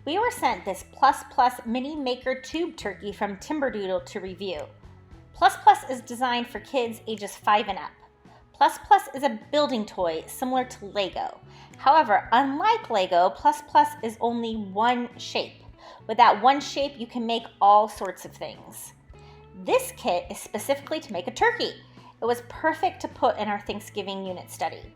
We were sent this Plus Plus Mini Maker Tube Turkey from Timberdoodle to review. Plus Plus is designed for kids ages 5 and up. Plus Plus is a building toy similar to Lego. However, unlike Lego, Plus Plus is only one shape. With that one shape, you can make all sorts of things. This kit is specifically to make a turkey. It was perfect to put in our Thanksgiving unit study.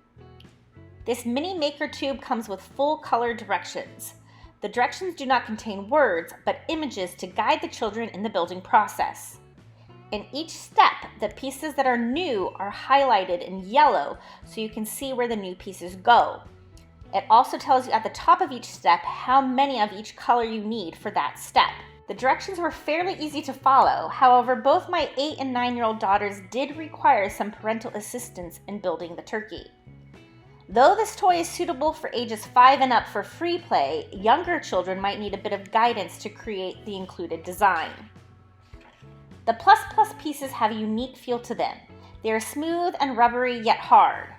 This mini maker tube comes with full color directions. The directions do not contain words, but images to guide the children in the building process. In each step, the pieces that are new are highlighted in yellow so you can see where the new pieces go. It also tells you at the top of each step how many of each color you need for that step. The directions were fairly easy to follow. However, both my 8 and 9-year-old daughters did require some parental assistance in building the turkey. Though this toy is suitable for ages 5 and up for free play, younger children might need a bit of guidance to create the included design. The Plus Plus pieces have a unique feel to them. They are smooth and rubbery yet hard.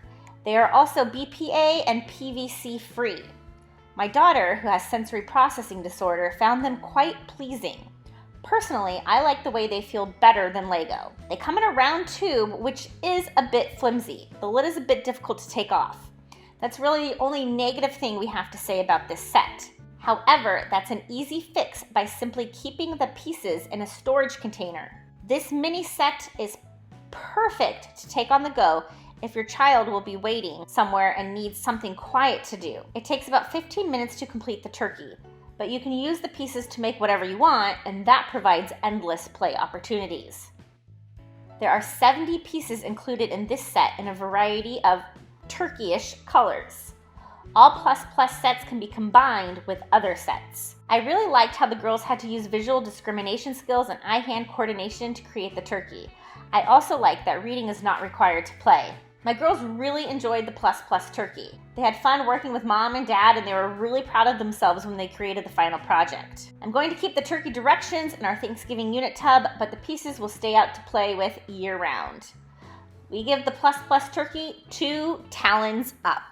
They are also BPA and PVC free. My daughter, who has sensory processing disorder, found them quite pleasing. Personally, I like the way they feel better than Lego. They come in a round tube, which is a bit flimsy. The lid is a bit difficult to take off. That's really the only negative thing we have to say about this set. However, that's an easy fix by simply keeping the pieces in a storage container. This mini set is perfect to take on the go if your child will be waiting somewhere and needs something quiet to do. It takes about 15 minutes to complete the turkey, but you can use the pieces to make whatever you want, and that provides endless play opportunities. There are 70 pieces included in this set in a variety of turkey-ish colors. All Plus Plus sets can be combined with other sets. I really liked how the girls had to use visual discrimination skills and eye-hand coordination to create the turkey. I also like that reading is not required to play. My girls really enjoyed the Plus Plus turkey. They had fun working with mom and dad, and they were really proud of themselves when they created the final project. I'm going to keep the turkey directions in our Thanksgiving unit tub, but the pieces will stay out to play with year-round. We give the Plus Plus turkey 2 talons up.